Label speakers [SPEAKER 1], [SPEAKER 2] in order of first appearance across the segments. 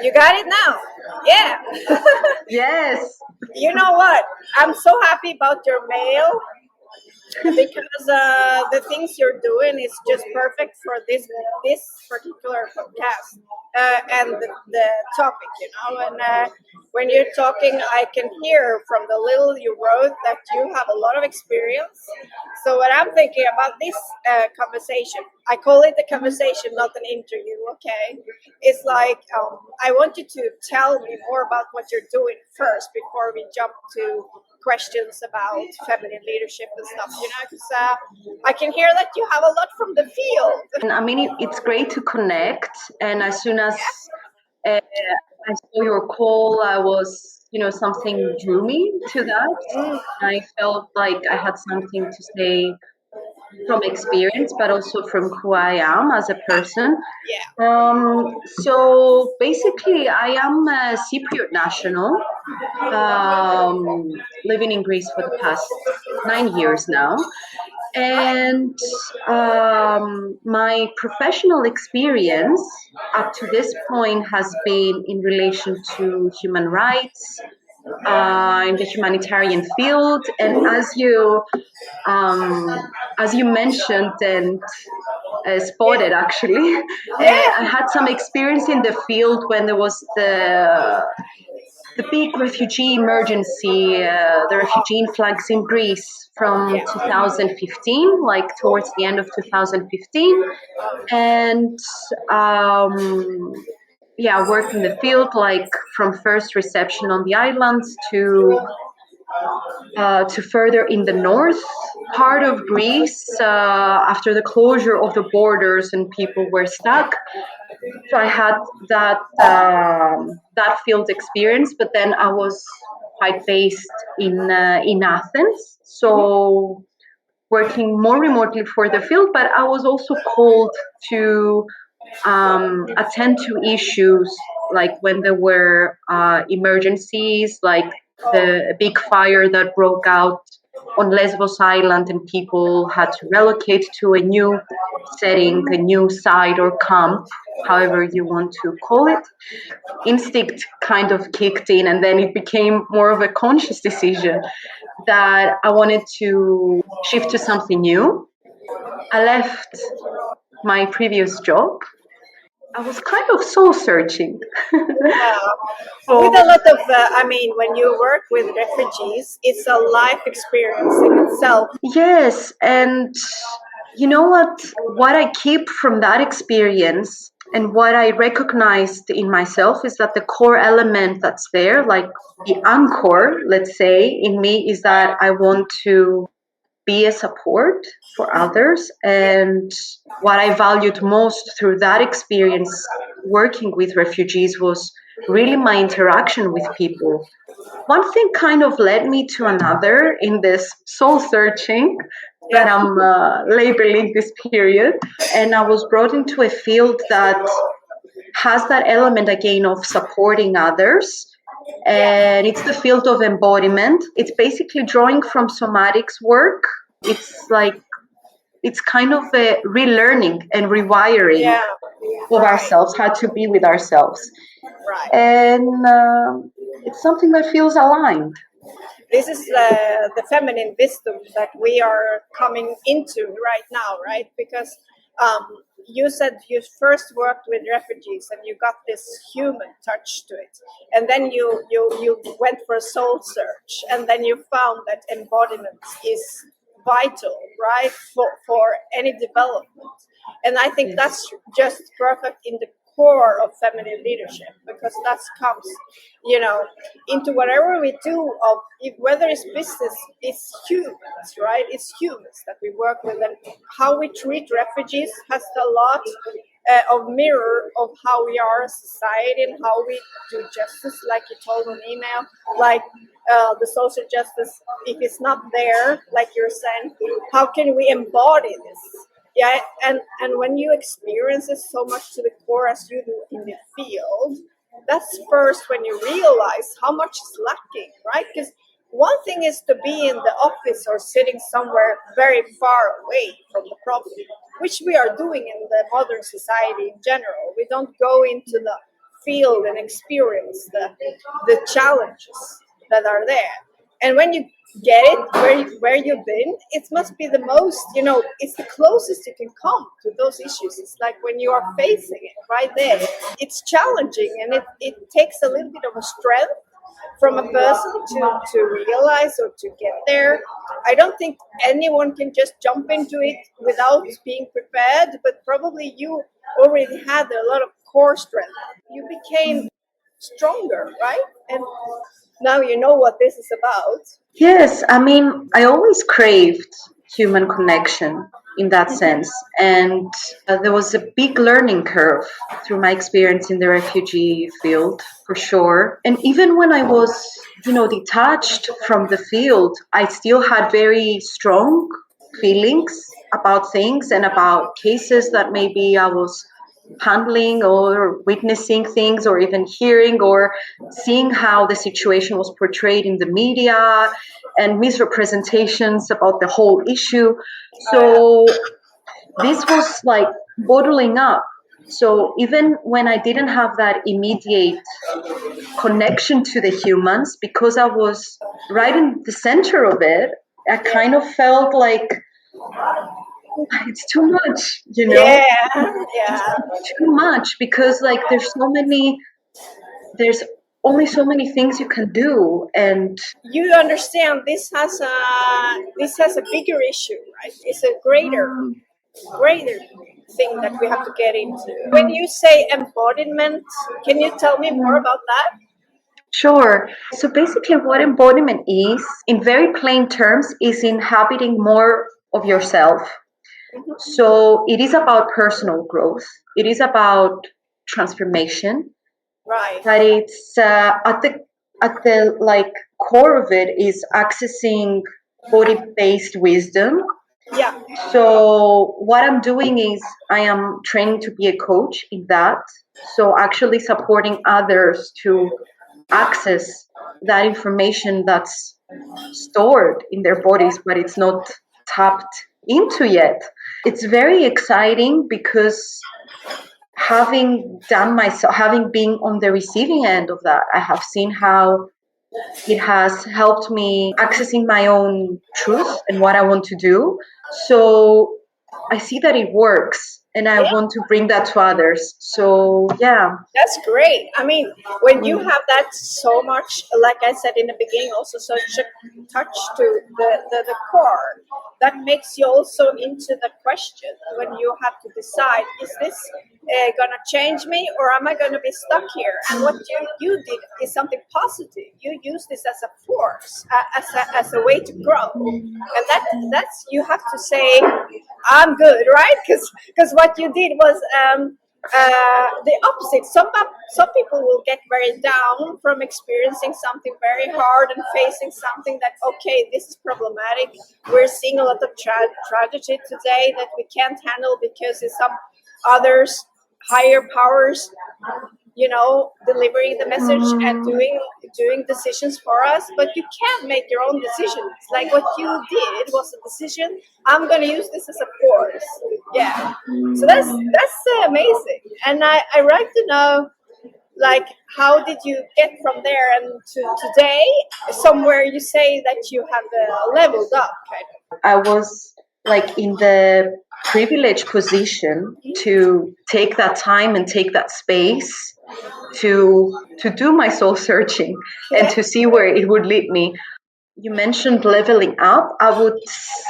[SPEAKER 1] You got it now. Yeah.
[SPEAKER 2] Yes.
[SPEAKER 1] You know what? I'm so happy about your mail because the things you're doing is just perfect for this particular podcast and the topic. And when you're talking, I can hear from the little you wrote that you have a lot of experience. So what I'm thinking about this conversation, I call it a conversation, not an interview. Okay, it's like I want you to tell me more about what you're doing first before we jump to questions about feminine leadership and stuff, because I can hear that you have a lot from the field.
[SPEAKER 2] And I mean, it's great to connect. And as soon as I saw your call, I was, something drew me to that. I felt like I had something to say from experience, but also from who I am as a person. So basically, I am a Cypriot national, living in Greece for the past 9 years now. And my professional experience up to this point has been in relation to human rights, in the humanitarian field, and as you mentioned and spotted, actually, I had some experience in the field when there was the big refugee emergency, the refugee influx in Greece from 2015, like towards the end of 2015, and worked in the field, like from first reception on the islands to further in the north part of Greece after the closure of the borders and people were stuck. So I had that field experience, but then I was quite based in Athens, so working more remotely for the field. But I was also called to attend to issues like when there were emergencies, like the big fire that broke out on Lesbos Island, and people had to relocate to a new setting, a new site or camp, however you want to call it. Instinct kind of kicked in, and then it became more of a conscious decision that I wanted to shift to something new. I left my previous job. I was kind of soul searching.
[SPEAKER 1] With a lot of, when you work with refugees, it's a life experience in itself.
[SPEAKER 2] Yes, and you know what I keep from that experience and what I recognized in myself is that the core element that's there, like the anchor, let's say, in me, is that I want to be a support for others. And what I valued most through that experience working with refugees was really my interaction with people. One thing kind of led me to another in this soul searching that I'm labeling this period. And I was brought into a field that has that element again of supporting others. And it's the field of embodiment. It's basically drawing from somatics work. It's kind of a relearning and rewiring of ourselves, how to be with ourselves.
[SPEAKER 1] Right.
[SPEAKER 2] And it's something that feels aligned.
[SPEAKER 1] This is the feminine wisdom that we are coming into right now, right? Because you said you first worked with refugees and you got this human touch to it, and then you went for a soul search, and then you found that embodiment is vital, right, for any development. And I think that's just perfect in the core of feminine leadership, because that comes, into whatever we do, of whether it's business, it's humans, right? It's humans that we work with, and how we treat refugees has a lot of mirror of how we are a society and how we do justice, like you told on email, like the social justice, if it's not there, like you're saying, how can we embody this? Yeah, and when you experience it so much to the core as you do in the field, that's first when you realize how much is lacking, right? Because one thing is to be in the office or sitting somewhere very far away from the problem, which we are doing in the modern society in general. We don't go into the feel and experience the challenges that are there. And when you get it where you've been, it must be the most, it's the closest you can come to those issues. It's like when you are facing it right there, it's challenging, and it takes a little bit of a strength from a person to realize or to get there. I don't think anyone can just jump into it without being prepared, but probably you already had a lot of core strength. You became stronger, right? And now you know what this is about.
[SPEAKER 2] Yes, I mean, I always craved human connection in that sense. And there was a big learning curve through my experience in the refugee field, for sure. And even when I was, detached from the field, I still had very strong feelings about things and about cases that maybe I was handling or witnessing things or even hearing or seeing how the situation was portrayed in the media and misrepresentations about the whole issue. So this was like bottling up. So even when I didn't have that immediate connection to the humans, because I was right in the center of it, I kind of felt like it's too much,
[SPEAKER 1] Yeah.
[SPEAKER 2] too much, because like there's only so many things you can do. And
[SPEAKER 1] You understand this has a bigger issue, right? It's a greater thing that we have to get into. When you say embodiment, can you tell me more about that?
[SPEAKER 2] sure, so basically what embodiment is, in very plain terms, is inhabiting more of yourself. So it is about personal growth, it is about transformation,
[SPEAKER 1] Right.
[SPEAKER 2] but it's at the like core of it is accessing body-based wisdom.
[SPEAKER 1] Yeah.
[SPEAKER 2] So what I'm doing is I am training to be a coach in that. So actually supporting others to access that information that's stored in their bodies, but it's not tapped into yet. It's very exciting because having been on the receiving end of that, I have seen how it has helped me accessing my own truth and what I want to do. So I see that it works and I
[SPEAKER 1] Yeah.
[SPEAKER 2] want to bring that to others. So yeah.
[SPEAKER 1] That's great. I mean, when you have that so much, like I said in the beginning, also such a touch to the core, that makes you also into the question when you have to decide, is this going to change me or am I going to be stuck here? And what you did is something positive. You use this as a force, as a way to grow. And that's, you have to say, I'm good, right? Because what you did was the opposite. Some people will get very down from experiencing something very hard and facing something that, okay, this is problematic. We're seeing a lot of tragedy today that we can't handle because it's some others, higher powers, delivering the message and doing decisions for us. But you can't make your own decisions. Like what you did was a decision. I'm going to use this as a force. Yeah. So that's amazing. And I like to know, like, how did you get from there and to today, somewhere you say that you have leveled up, kind of.
[SPEAKER 2] I was like in the privileged position to take that time and take that space to do my soul searching and to see where it would lead me. You mentioned leveling up. I would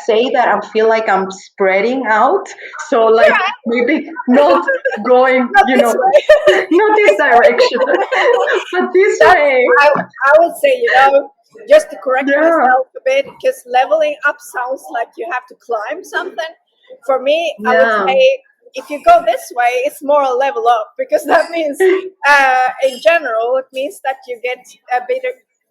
[SPEAKER 2] say that I feel like I'm spreading out. So like maybe not going,
[SPEAKER 1] Not this way.
[SPEAKER 2] not this direction, but this way.
[SPEAKER 1] I would say, just to correct myself a bit, because leveling up sounds like you have to climb something. For me, I would say, if you go this way, it's more a level up, because that means, in general, it means that you get a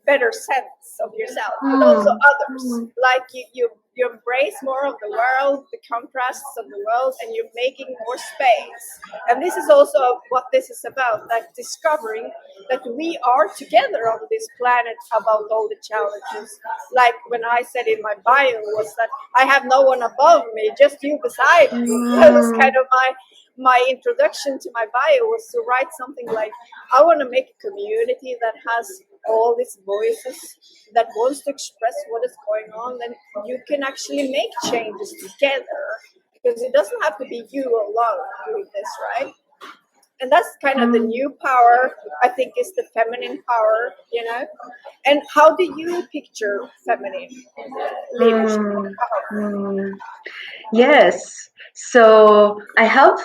[SPEAKER 1] better sense of yourself, but also others. Like you embrace more of the world, the contrasts of the world, and you're making more space. And this is also what this is about, like discovering that we are together on this planet about all the challenges. Like when I said in my bio was that I have no one above me, just you beside me. That was kind of my introduction to my bio was to write something like, I want to make a community that has all these voices that wants to express what is going on, then you can actually make changes together, because it doesn't have to be you alone doing this, right? And that's kind of the new power, I think, is the feminine power, you know. And how do you picture feminine leadership?
[SPEAKER 2] Yes. So I have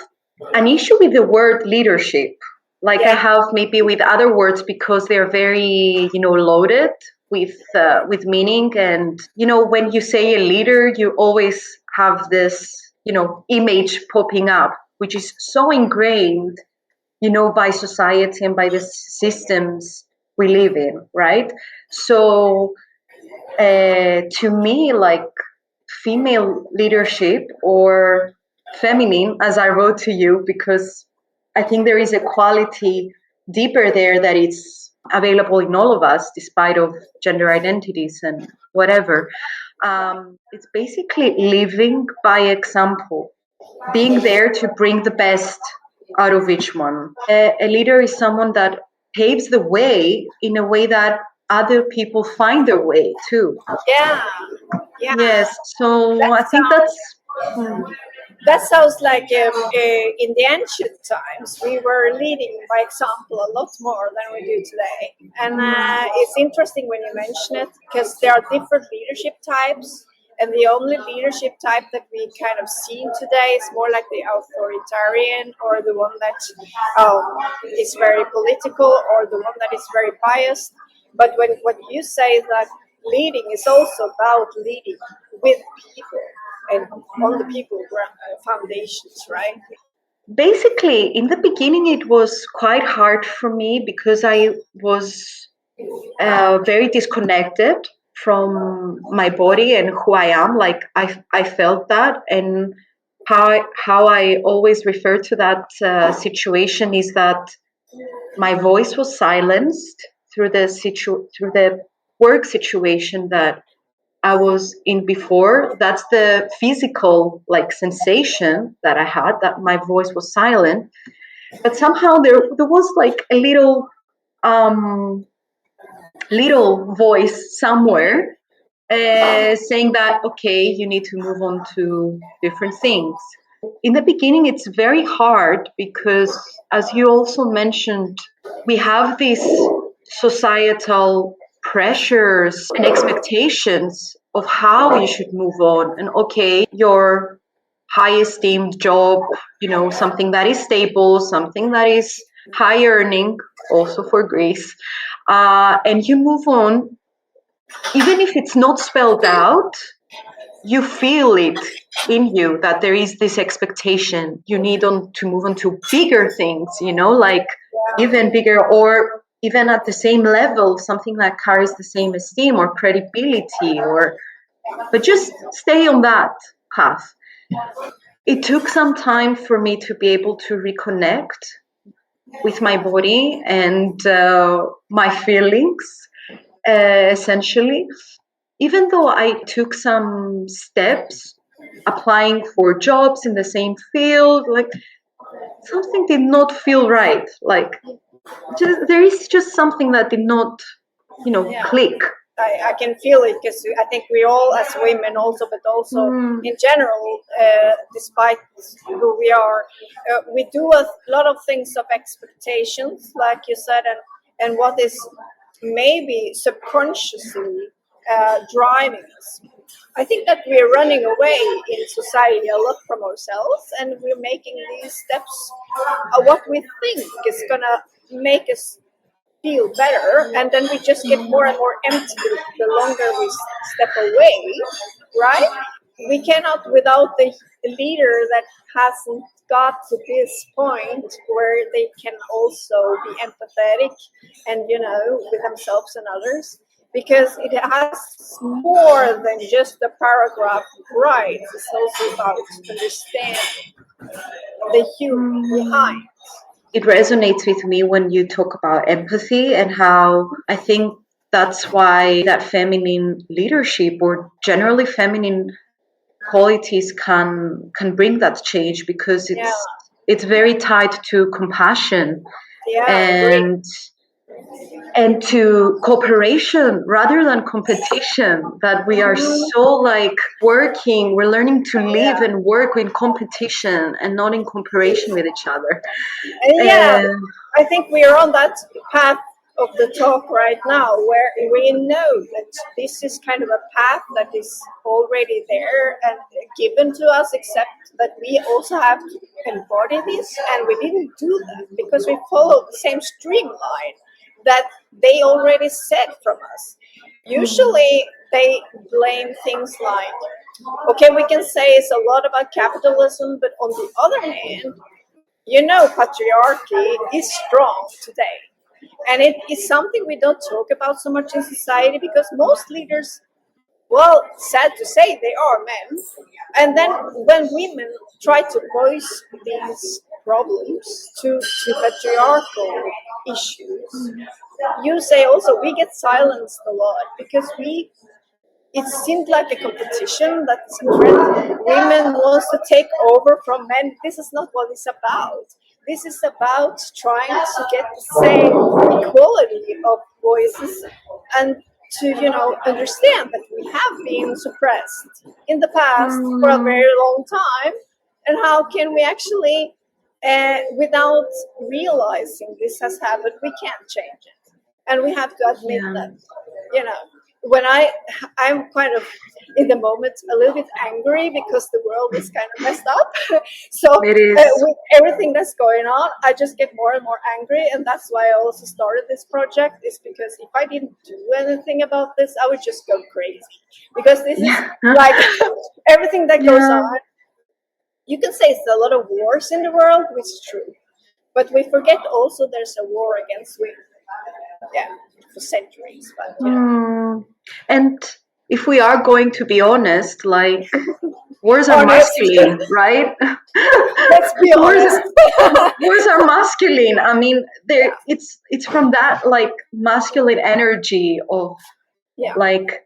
[SPEAKER 2] an issue with the word leadership. Like I have maybe with other words, because they're very, loaded with meaning. And, when you say a leader, you always have this, image popping up, which is so ingrained, by society and by the systems we live in, right? So to me, like female leadership or feminine, as I wrote to you, because I think there is a quality deeper there that is available in all of us, despite of gender identities and whatever. It's basically living by example, being there to bring the best out of each one. A leader is someone that paves the way in a way that other people find their way too.
[SPEAKER 1] Yeah.
[SPEAKER 2] Yes. So I think
[SPEAKER 1] that sounds like in the ancient times we were leading by example a lot more than we do today. And it's interesting when you mention it, because there are different leadership types. And the only leadership type that we kind of see today is more like the authoritarian, or the one that is very political, or the one that is very biased. But when what you say that leading is also about leading with people and on the people foundations, right?
[SPEAKER 2] Basically, in the beginning, it was quite hard for me because I was very disconnected from my body and who I am. Like I felt that, and how I always refer to that situation is that my voice was silenced through the work situation that I was in before. That's the physical sensation that I had, that my voice was silent. But somehow there was like a little voice somewhere saying that, okay, you need to move on to different things. In the beginning, it's very hard because, as you also mentioned, we have these societal pressures and expectations of how you should move on. And okay, your high esteemed job, something that is stable, something that is high earning, also for Greece, and you move on, even if it's not spelled out, you feel it in you that there is this expectation. You need to move on to bigger things, like even bigger, or even at the same level, something that carries the same esteem or credibility, but just stay on that path. It took some time for me to be able to reconnect with my body and my feelings, essentially. Even though I took some steps applying for jobs in the same field, something did not feel right. There is just something that did not, click.
[SPEAKER 1] I can feel it, because I think we all, as women also, but also in general, despite who we are, we do a lot of things of expectations, like you said, and what is maybe subconsciously driving us. I think that we're running away in society a lot from ourselves, and we're making these steps what we think is gonna make us feel better, and then we just get more and more empty the longer we step away, right? We cannot, without the leader that hasn't got to this point where they can also be empathetic and with themselves and others, because it has more than just the paragraph right. It's also about understanding the human behind.
[SPEAKER 2] It resonates with me when you talk about empathy, and how I think that's why that feminine leadership, or generally feminine qualities, can bring that change, because it's very tied to compassion
[SPEAKER 1] Yeah, I agree.
[SPEAKER 2] and to cooperation rather than competition, that we are
[SPEAKER 1] Mhm.
[SPEAKER 2] so like working, we're learning to live
[SPEAKER 1] Yeah.
[SPEAKER 2] and work in competition and not in cooperation with each other.
[SPEAKER 1] And yeah,
[SPEAKER 2] And
[SPEAKER 1] I think we are on that path of the talk right now where we know that this is kind of a path that is already there and given to us, except that we also have to embody this. And we didn't do that because we followed the same streamline that they already set from us. Usually they blame things like, okay, we can say it's a lot about capitalism, but on the other hand, patriarchy is strong today. And it is something we don't talk about so much in society because most leaders, well, sad to say, they are men. And then when women try to voice these problems to patriarchal issues, you say also we get silenced a lot because it seemed like a competition that women wants to take over from men. This is not what it's about. This is about trying to get the same equality of voices and to understand that we have been suppressed in the past for a very long time, and how can we actually, without realizing this has happened, we can't change it, and we have to admit
[SPEAKER 2] yeah,
[SPEAKER 1] that you know when I'm kind of in the moment a little bit angry because the world is kind of messed up. So
[SPEAKER 2] it is.
[SPEAKER 1] with everything that's going on, I just get more and more angry, and that's why I also started this project, is because if I didn't do anything about this, I would just go crazy, because this is
[SPEAKER 2] Yeah.
[SPEAKER 1] like everything that goes
[SPEAKER 2] Yeah.
[SPEAKER 1] on. You can say it's a lot of wars in the world, which is true, but we forget also there's a war against women. Yeah, for centuries, but
[SPEAKER 2] And if we are going to be honest, like words are
[SPEAKER 1] honest.
[SPEAKER 2] masculine, right?
[SPEAKER 1] Let's be
[SPEAKER 2] words,
[SPEAKER 1] honest.
[SPEAKER 2] words are masculine. I mean,
[SPEAKER 1] Yeah,
[SPEAKER 2] it's from that like masculine energy of
[SPEAKER 1] yeah,
[SPEAKER 2] like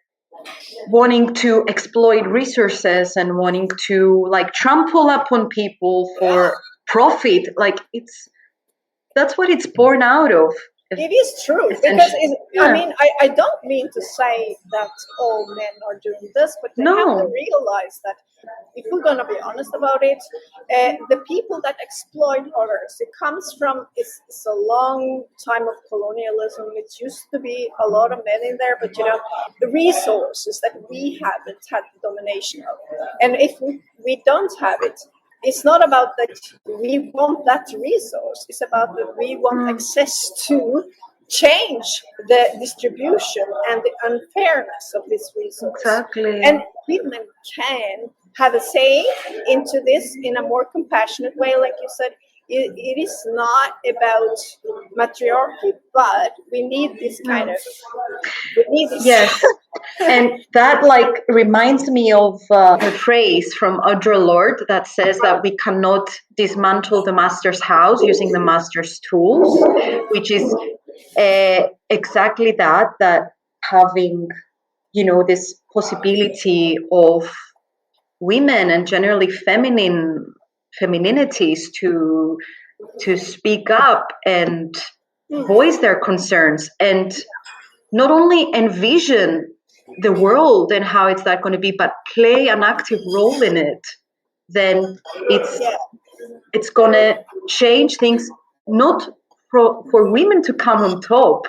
[SPEAKER 2] wanting to exploit resources and wanting to like trample upon people
[SPEAKER 1] yeah.
[SPEAKER 2] for profit. Like that's what it's born out of,
[SPEAKER 1] It is true because
[SPEAKER 2] essentially.
[SPEAKER 1] I
[SPEAKER 2] Yeah.
[SPEAKER 1] mean, I don't mean to say that all men are doing this, but they have to
[SPEAKER 2] No.
[SPEAKER 1] realize that if we're going to be honest about it, the people that exploit others, it comes from it's a long time of colonialism. It used to be a lot of men in there, but the resources that we haven't had domination of, and if we don't have it, it's not about that we want that resource. It's about that we want access to change the distribution and the unfairness of this resource. And
[SPEAKER 2] Exactly.
[SPEAKER 1] women can have a say into this in a more compassionate way, like you said. It is not about matriarchy, but we need this kind
[SPEAKER 2] No.
[SPEAKER 1] of, we need this.
[SPEAKER 2] Yes. And that like reminds me of a phrase from Audre Lorde that says that we cannot dismantle the master's house using the master's tools, which is exactly that having, this possibility of women and generally femininities to speak up and voice their concerns and not only envision the world and how it's that going to be, but play an active role in it, then it's
[SPEAKER 1] Yeah,
[SPEAKER 2] it's going to change things, not for women to come on top,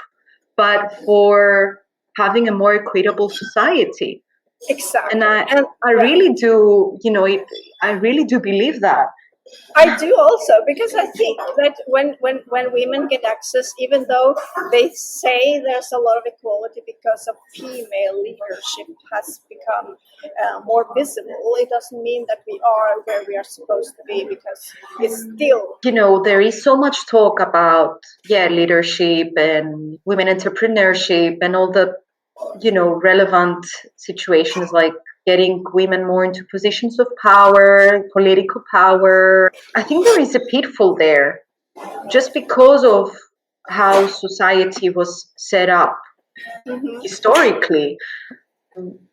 [SPEAKER 2] but for having a more equitable society. And
[SPEAKER 1] exactly.
[SPEAKER 2] I
[SPEAKER 1] And
[SPEAKER 2] I
[SPEAKER 1] yeah,
[SPEAKER 2] really do, I really do believe that.
[SPEAKER 1] I do also, because I think that when women get access, even though they say there's a lot of equality because of female leadership has become more visible, it doesn't mean that we are where we are supposed to be, because it's still.
[SPEAKER 2] There is so much talk about leadership and women entrepreneurship and all the relevant situations like getting women more into positions of power, political power. I think there is a pitfall there just because of how society was set up historically.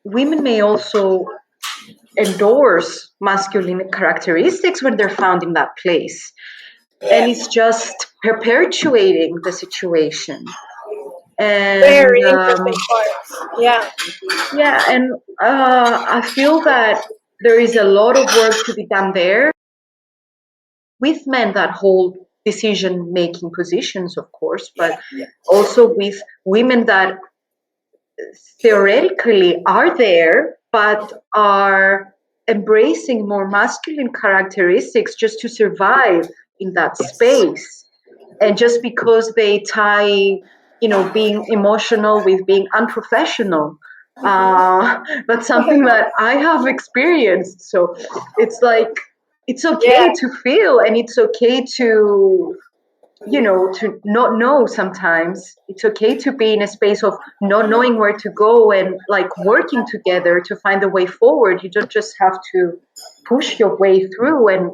[SPEAKER 2] Women may also endorse masculine characteristics when they're found in that place. And it's just perpetuating the situation. And
[SPEAKER 1] Very interesting part. Yeah.
[SPEAKER 2] yeah, and I feel that there is a lot of work to be done there with men that hold decision-making positions, of course, but also with women that theoretically are there, but are embracing more masculine characteristics just to survive in that space. And just because they tie, being emotional with being unprofessional. That's something that I have experienced. So it's like, it's okay to feel, and it's okay to to not know sometimes. It's okay to be in a space of not knowing where to go and like working together to find a way forward. You don't just have to push your way through and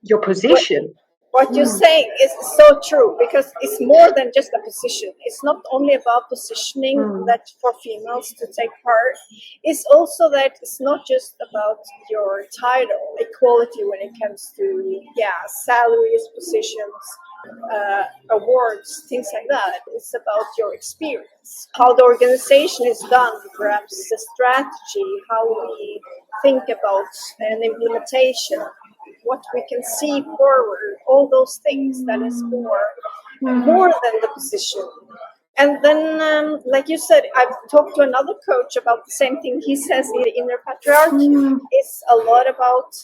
[SPEAKER 2] your position.
[SPEAKER 1] What you're saying is so true, because it's more than just a position. It's not only about positioning that for females to take part. It's also that it's not just about your title, equality when it comes to salaries, positions, awards, things like that. It's about your experience, how the organization is done, perhaps the strategy, how we think about an implementation, what we can see forward, all those things that is more than the position. And then, like you said, I've talked to another coach about the same thing. He says the inner patriarchy is a lot about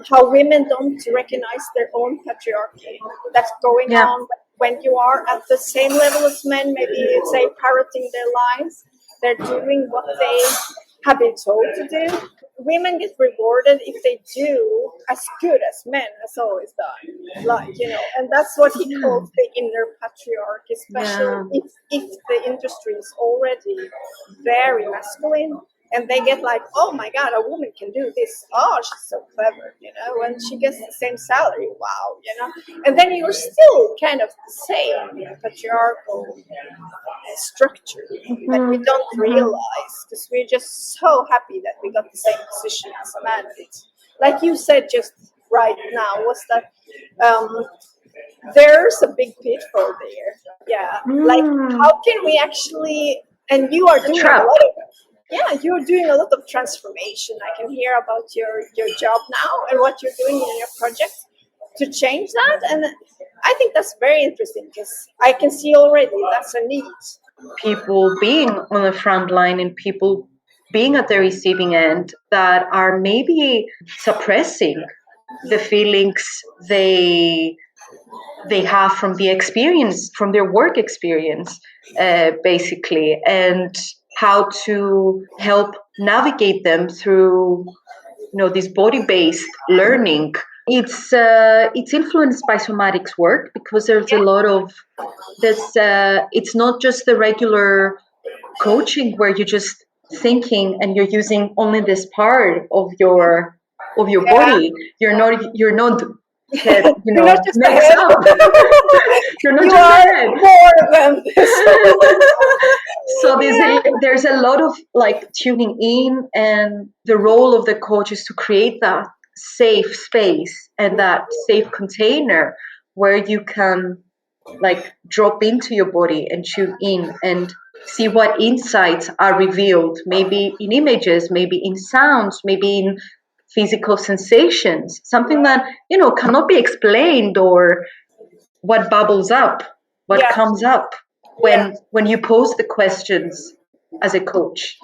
[SPEAKER 1] how women don't recognize their own patriarchy that's going on when you are at the same level as men, maybe say parroting their lines. They're doing what they have been told to do. Women get rewarded if they do as good as men has always done, and that's what he calls the inner patriarchy, especially if the industry is already very masculine, and they get like, oh my god, a woman can do this, oh, she's so clever, and she gets the same salary, wow, and then you're still kind of the same patriarchal structure that we don't realize, because we're just so happy that we got the same position as a man. It's, like you said just right now, was that there's a big pitfall there. Like, how can we actually, and you are doing a lot of you're doing a lot of transformation. I can hear about your job now and what you're doing in your project to change that, and I think that's very interesting, because I can see already that's a need.
[SPEAKER 2] People being on the front line and people being at the receiving end that are maybe suppressing the feelings they have from the experience, from their work experience, basically, and how to help navigate them through this body-based learning. It's influenced by somatics work, because there's a lot of it's not just the regular coaching where you're just thinking and you're using only this part of your body. You're not head,
[SPEAKER 1] You're not just
[SPEAKER 2] next
[SPEAKER 1] head.
[SPEAKER 2] up. You're not
[SPEAKER 1] You
[SPEAKER 2] just
[SPEAKER 1] are
[SPEAKER 2] head.
[SPEAKER 1] more than this.
[SPEAKER 2] So there's a lot of like tuning in, and the role of the coach is to create that safe space and that safe container where you can like drop into your body and tune in and see what insights are revealed, maybe in images, maybe in sounds, maybe in physical sensations, something that cannot be explained, or what bubbles up, what comes up when you pose the questions as a coach.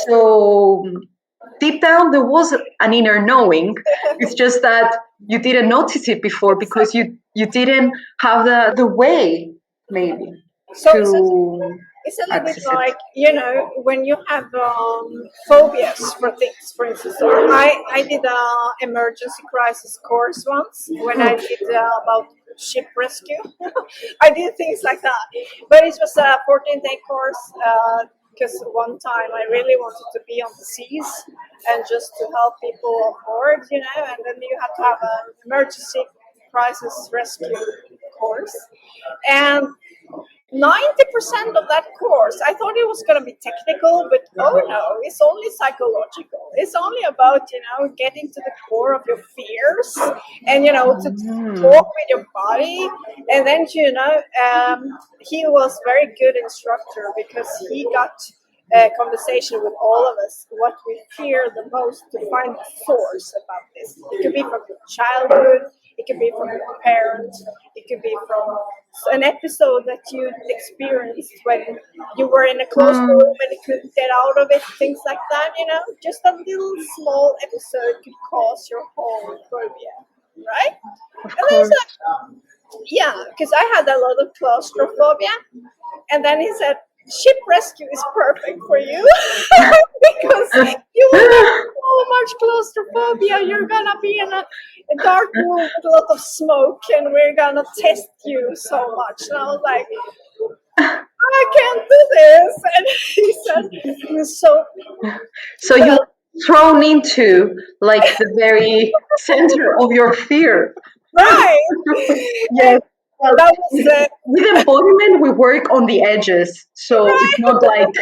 [SPEAKER 2] So deep down there was an inner knowing. It's just that you didn't notice it before because you didn't have the way, maybe.
[SPEAKER 1] So it's a little bit like, when you have phobias for things. For instance, I did an emergency crisis course once when I did about ship rescue. I did things like that, but it was a 14-day course, because one time I really wanted to be on the seas and just to help people on board, and then you had to have an emergency crisis rescue course. And 90% of that course, I thought it was going to be technical, but oh no, it's only psychological. It's only about, getting to the core of your fears and, to talk with your body. And then, he was very good instructor because he got a conversation with all of us what we fear the most to find the source about this. It could be from your childhood, it could be from your parents, it could be from an episode that you experienced when you were in a closed room and you couldn't get out of it, things like that, just a little small episode could cause your whole phobia, right?
[SPEAKER 2] Of
[SPEAKER 1] And then he's
[SPEAKER 2] course.
[SPEAKER 1] like, yeah, because I had a lot of claustrophobia. And then he said, ship rescue is perfect for you because you will have so much claustrophobia. You're gonna be in a dark room with a lot of smoke, and we're gonna test you so much. And I was like, I can't do this. And he said,
[SPEAKER 2] So
[SPEAKER 1] well,
[SPEAKER 2] you're thrown into like the very center of your fear.
[SPEAKER 1] right.
[SPEAKER 2] Yes. Well,
[SPEAKER 1] That was
[SPEAKER 2] with embodiment, we work on the edges. So it's not like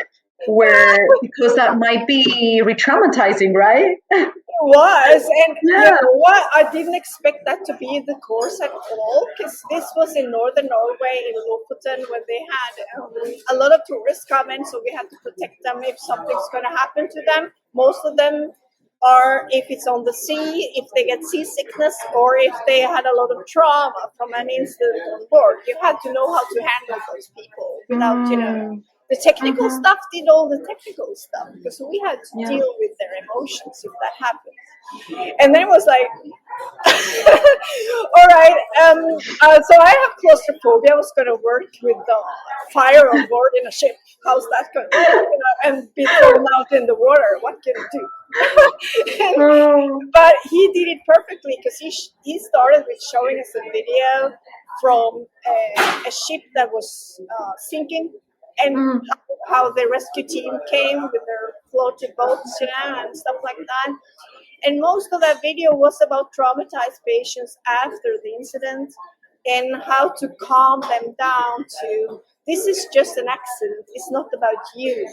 [SPEAKER 2] because that might be re-traumatizing, right?
[SPEAKER 1] It was, and you
[SPEAKER 2] Yeah.
[SPEAKER 1] know what? I didn't expect that to be the course at all, because this was in northern Norway, in Lofoten, when they had a lot of tourists come in, so we had to protect them if something's going to happen to them. Most of them are if it's on the sea, if they get seasickness, or if they had a lot of trauma from an incident on board. You had to know how to handle those people without, the technical stuff did all the technical stuff because we had to
[SPEAKER 2] Yeah.
[SPEAKER 1] deal with their emotions if that happened. And then it was like, all right. So I have claustrophobia. I was going to work with the fire on board in a ship. How's that going? And be thrown out in the water. What can you do? But he did it perfectly because he started with showing us a video from a ship that was sinking, and how the rescue team came with their floated boats, and stuff like that. And most of that video was about traumatized patients after the incident and how to calm them down to this is just an accident. It's not about you.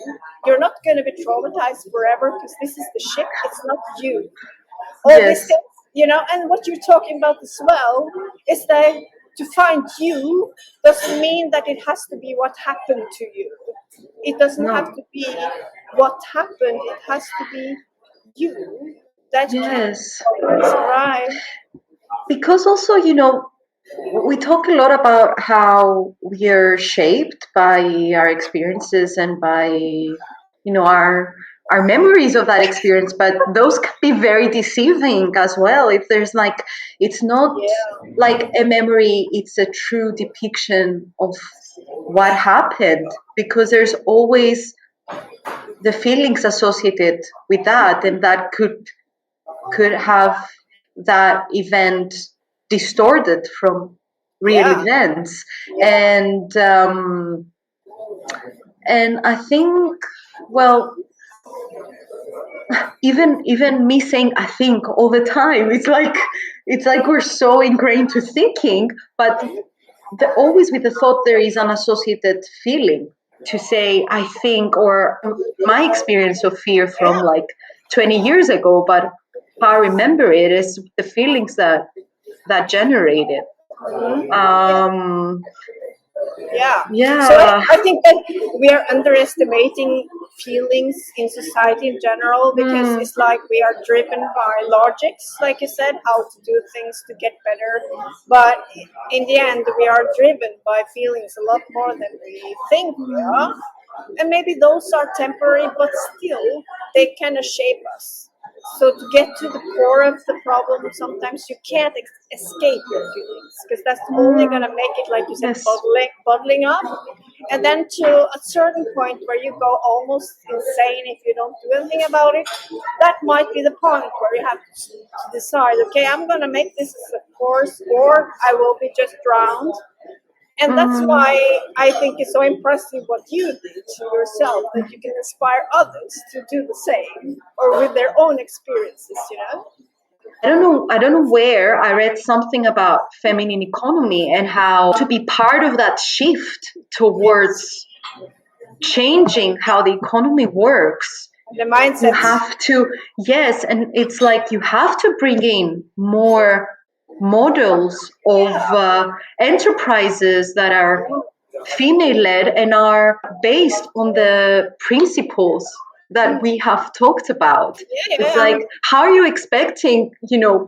[SPEAKER 1] You're not going to be traumatized forever because this is the ship. It's not you. All
[SPEAKER 2] Yes.
[SPEAKER 1] these things, and what you're talking about as well is that to find you doesn't mean that it has to be what happened to you. It doesn't have to be what happened. It has to be you. That
[SPEAKER 2] Yes.
[SPEAKER 1] right.
[SPEAKER 2] Because also, we talk a lot about how we are shaped by our experiences and by, our memories of that experience, but those can be very deceiving as well. If there's it's not like a memory, it's a true depiction of what happened, because there's always the feelings associated with that, and that could have that event distorted from real events. And I think, well, even me saying I think all the time, it's like we're so ingrained to thinking, but always with the thought there is an associated feeling to say I think, or my experience of fear from 20 years ago, but how I remember it is the feelings that generated. Yeah.
[SPEAKER 1] So I think that we are underestimating feelings in society in general, because it's like we are driven by logics, like you said, how to do things to get better. But in the end, we are driven by feelings a lot more than we think we are. And maybe those are temporary, but still they kind of shape us. So to get to the core of the problem, sometimes you can't escape your feelings, because that's only going to make it, like you said, bottling up. And then to a certain point where you go almost insane if you don't do anything about it, that might be the point where you have to decide, okay, I'm going to make this as a course, or I will be just drowned. And that's why I think it's so impressive what you did to yourself, that you can inspire others to do the same, or with their own experiences,
[SPEAKER 2] I don't know where I read something about feminine economy and how to be part of that shift towards changing how the economy works.
[SPEAKER 1] The
[SPEAKER 2] You
[SPEAKER 1] mindset.
[SPEAKER 2] have to, yes, and it's like you have to bring in more models of enterprises that are female led and are based on the principles that we have talked about. It's like, how are you expecting,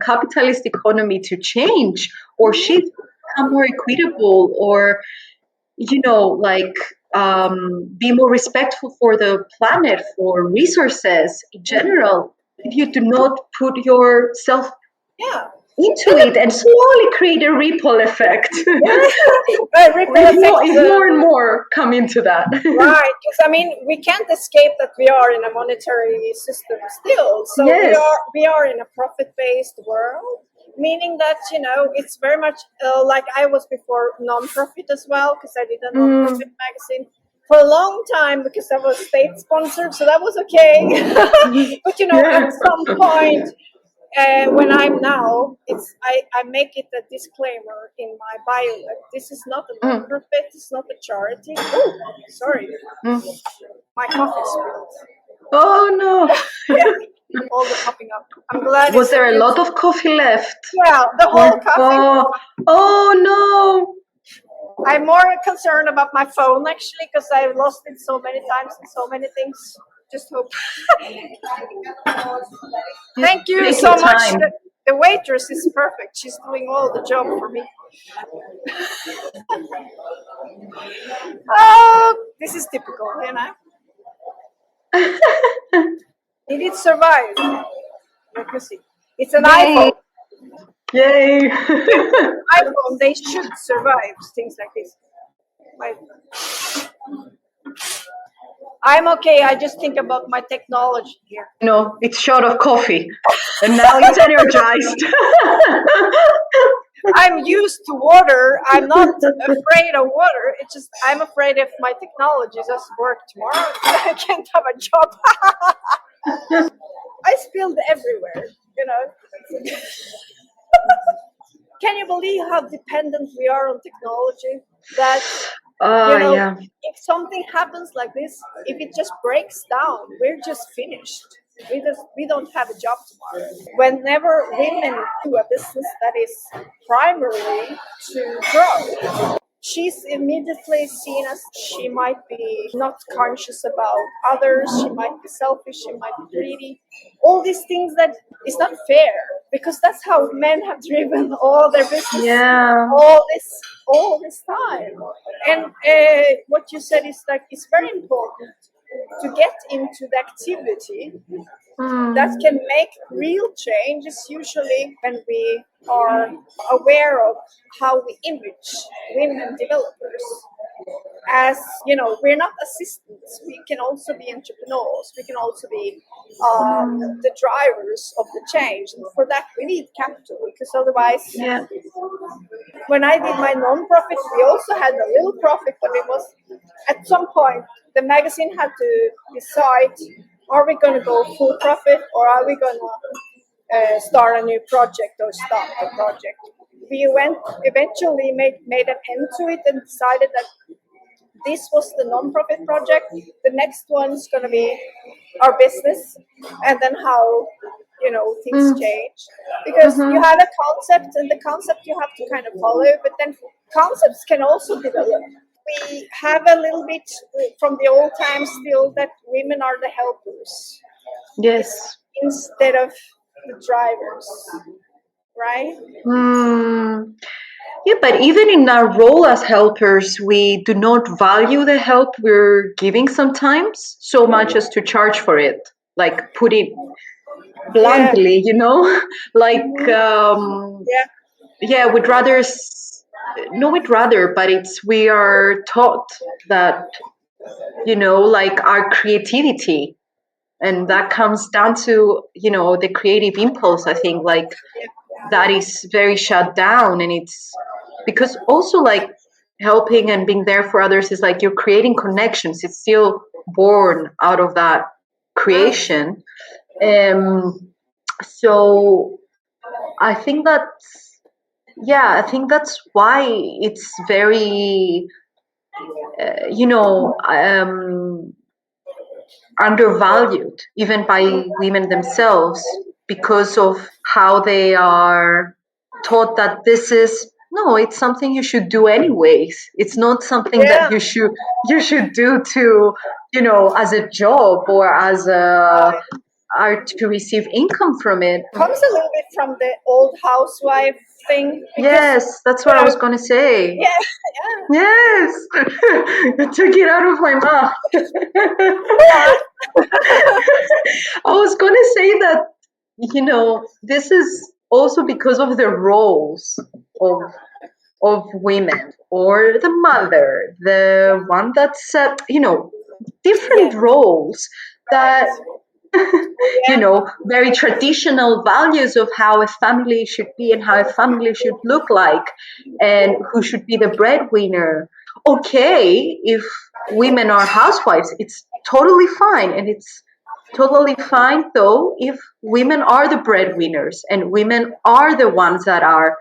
[SPEAKER 2] capitalist economy to change or shift, become more equitable, or like be more respectful for the planet, for resources in general, if you do not put yourself into it and slowly create a ripple effect. If more and more come into that.
[SPEAKER 1] Right, because I mean, we can't escape that we are in a monetary system still. So
[SPEAKER 2] Yes.
[SPEAKER 1] we are in a profit-based world, meaning that it's very much like I was before non-profit as well, because I did a non-profit magazine for a long time because I was state sponsored, so that was okay. But at some point. When I'm now, I make it a disclaimer in my bio that this is not a non-profit, it's not a charity. Oh, sorry, my coffee spilled.
[SPEAKER 2] Oh no!
[SPEAKER 1] All the popping up. I'm glad.
[SPEAKER 2] Was there a lot of coffee left?
[SPEAKER 1] Yeah, the whole coffee.
[SPEAKER 2] Oh no!
[SPEAKER 1] I'm more concerned about my phone actually because I've lost it so many times and so many things. Just hope. Thank you
[SPEAKER 2] Take
[SPEAKER 1] so
[SPEAKER 2] your
[SPEAKER 1] much.
[SPEAKER 2] time.
[SPEAKER 1] The waitress is perfect. She's doing all the job for me. Oh, this is typical, Did it survive? Let me see. It's an iPhone.
[SPEAKER 2] Yay!
[SPEAKER 1] iPhone, they should survive things like this. I'm okay. I just think about my technology here.
[SPEAKER 2] It's short of coffee, and now it's energized.
[SPEAKER 1] I'm used to water. I'm not afraid of water. It's just I'm afraid if my technology doesn't work tomorrow, I can't have a job. I spilled everywhere, Can you believe how dependent we are on technology? That if something happens like this, if it just breaks down, we're just finished. We don't have a job tomorrow. Whenever women do a business that is primarily to grow, she's immediately seen as she might be not conscious about others, she might be selfish, she might be greedy. All these things that is not fair, because that's how men have driven all their business all this time. And what you said is like it's very important to get into the activity that can make real change is usually when we are aware of how we image women developers. As we're not assistants, we can also be entrepreneurs, we can also be the drivers of the change, and for that we need capital, because otherwise when I did my non-profit, we also had a little profit, but it was at some point the magazine had to decide, are we going to go full profit or are we going to start a new project or stop the project? We eventually made an end to it and decided that this was the non-profit project. The next one's going to be our business, and then how things change, because you have a concept, and the concept you have to kind of follow, but then concepts can also develop. We have a little bit from the old times still that women are the helpers, instead of the drivers, right?
[SPEAKER 2] Yeah, but even in our role as helpers, we do not value the help we're giving sometimes so much as to charge for it. Like, put it bluntly, like, we'd rather, but we are taught that, like our creativity, and that comes down to, the creative impulse, I think, like, that is very shut down. And it's because also, like, helping and being there for others is like you're creating connections. It's still born out of that creation. So I think that's, yeah, I think that's why it's very, you know, undervalued even by women themselves, because of how they are taught that this is, no, it's something you should do anyways. It's not something that
[SPEAKER 1] Yeah.
[SPEAKER 2] you should do to, as a job or as a, or to receive income from it.
[SPEAKER 1] Comes a little bit from the old housewife thing. Because,
[SPEAKER 2] Yes, that's what I was going to say.
[SPEAKER 1] yeah,
[SPEAKER 2] Yes, you took it out of my mouth. I was going to say that, this is also because of the roles of women, or the mother, the one that's, different
[SPEAKER 1] yeah,
[SPEAKER 2] roles that,
[SPEAKER 1] yeah.
[SPEAKER 2] very traditional values of how a family should be and how a family should look like, and who should be the breadwinner. Okay, if women are housewives, it's totally fine. And it's totally fine, though, if women are the breadwinners and women are the ones that are,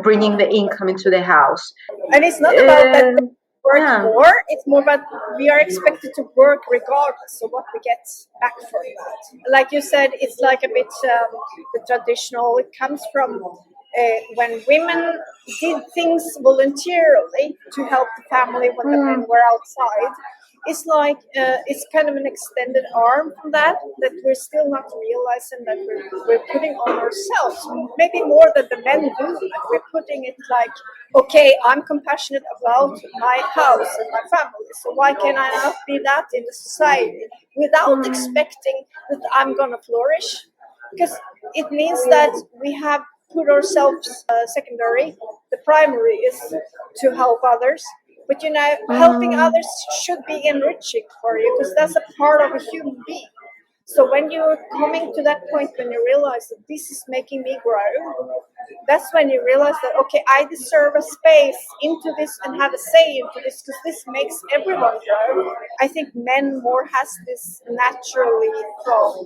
[SPEAKER 2] bringing the income into the house.
[SPEAKER 1] And it's not about that they work
[SPEAKER 2] Yeah.
[SPEAKER 1] more, it's more about we are expected to work regardless of what we get back from that. Like you said, it's like a bit the traditional, it comes from when women did things voluntarily to help the family when the men were outside. It's like it's kind of an extended arm from that we're still not realizing that we're putting on ourselves, maybe more than the men do. Like we're putting it like, okay, I'm compassionate about my house and my family, so why can I not be that in the society without expecting that I'm gonna flourish? Because it means that we have put ourselves secondary. The primary is to help others, but helping others should be enriching for you, because that's a part of a human being. So when you're coming to that point when you realize that this is making me grow, that's when you realize that, okay, I deserve a space into this and have a say into this, because this makes everyone grow. I think men more has this naturally from.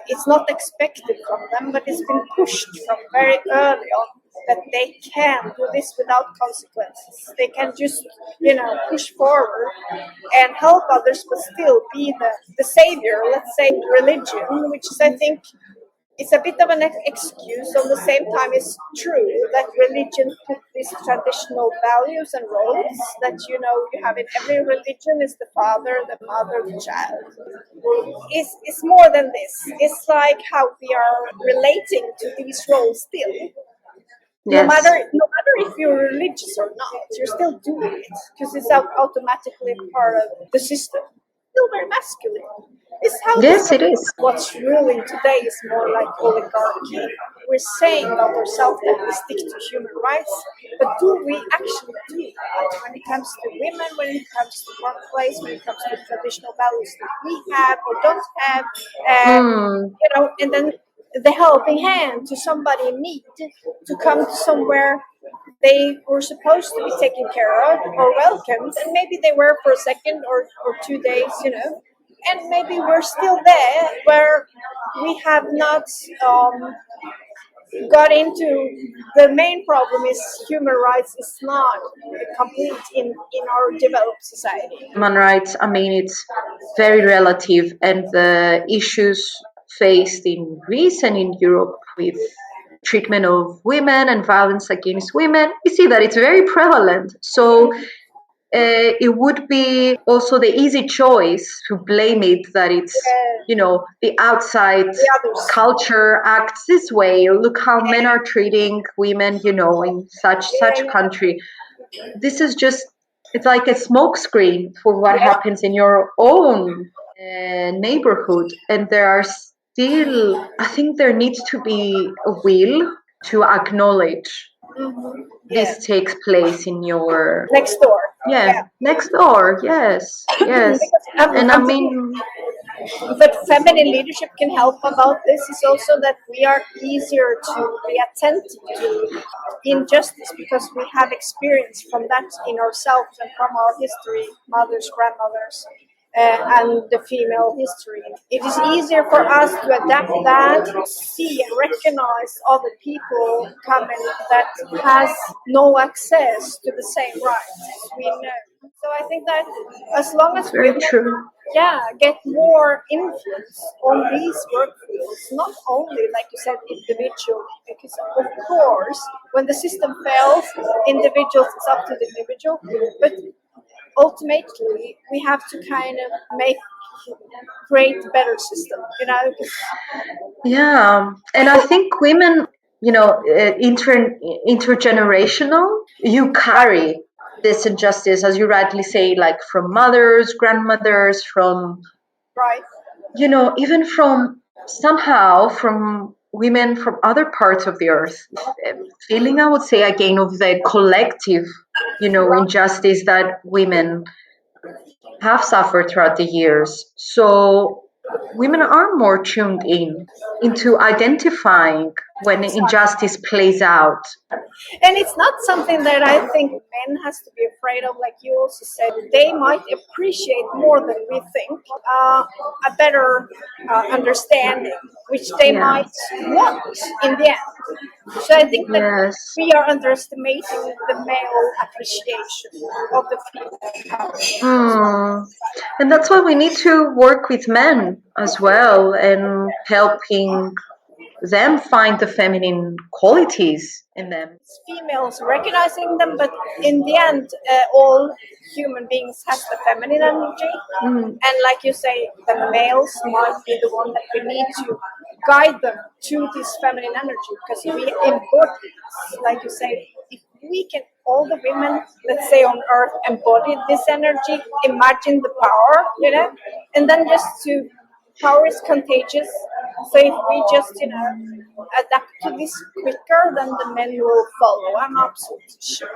[SPEAKER 1] It's not expected from them, but it's been pushed from very early on that they can do this without consequences. They can just, push forward and help others, but still be the savior. Let's say religion, which is, I think, it's a bit of an excuse. On the same time, it's true that religion put these traditional values and roles that you have in every religion is the father, the mother, the child. It's more than this. It's like how we are relating to these roles still. No
[SPEAKER 2] Yes.
[SPEAKER 1] matter if you're religious or not, you're still doing it because it's automatically part of the system. Still very masculine. It's how
[SPEAKER 2] Yes, it is.
[SPEAKER 1] what's ruling today is more like oligarchy. We're saying about ourselves that we stick to human rights, but do we actually do that when it comes to women, when it comes to workplace, when it comes to traditional values that we have or don't have, and then the helping hand to somebody in need to come to somewhere they were supposed to be taken care of or welcomed, and maybe they were for a second or 2 days, and maybe we're still there where we have not got into the main problem is human rights is not complete in our developed society.
[SPEAKER 2] Human rights, I mean, it's very relative, and the issues faced in Greece and in Europe with treatment of women and violence against women, we see that it's very prevalent. So it would be also the easy choice to blame it that it's, the outside culture acts this way. Look how men are treating women, in such country. This is just, it's like a smokescreen for what happens in your own neighborhood. And there are still, I think there needs to be a will to acknowledge this takes place in your
[SPEAKER 1] next door.
[SPEAKER 2] Next door. Yes. And I mean,
[SPEAKER 1] but feminine leadership can help about this is also that we are easier to be attentive to injustice because we have experience from that in ourselves and from our history, mothers, grandmothers. and the female history. It is easier for us to adapt that, see and recognize other people coming that has no access to the same rights as we know. So I think that as long as
[SPEAKER 2] Very
[SPEAKER 1] women
[SPEAKER 2] true.
[SPEAKER 1] get more influence on these workforces, not only, like you said, individually, because of course, when the system fails, individuals, it's up to the individual, but ultimately, we have to kind of create a better system, you know?
[SPEAKER 2] Yeah, and I think women, intergenerational, you carry this injustice, as you rightly say, like from mothers, grandmothers, from,
[SPEAKER 1] Right.
[SPEAKER 2] even from somehow from women from other parts of the earth, feeling, I would say, again, of the collective, injustice that women have suffered throughout the years. So women are more tuned into identifying when injustice plays out.
[SPEAKER 1] And it's not something that I think men has to be afraid of. Like you also said, they might appreciate more than we think a better understanding, which they
[SPEAKER 2] Yeah.
[SPEAKER 1] might want in the end. So I think that
[SPEAKER 2] Yes.
[SPEAKER 1] we are underestimating the male appreciation of the female.
[SPEAKER 2] And that's why we need to work with men as well and helping them find the feminine qualities in them.
[SPEAKER 1] Females recognizing them, but in the end, all human beings have the feminine energy, and like you say, the males might be the one that we need to guide them to this feminine energy, because we embody this. Like you say, if we can, all the women, let's say on earth, embody this energy, imagine the power, and then just to power is contagious. So if we just, adapt to this quicker, then the men will follow. I'm absolutely sure.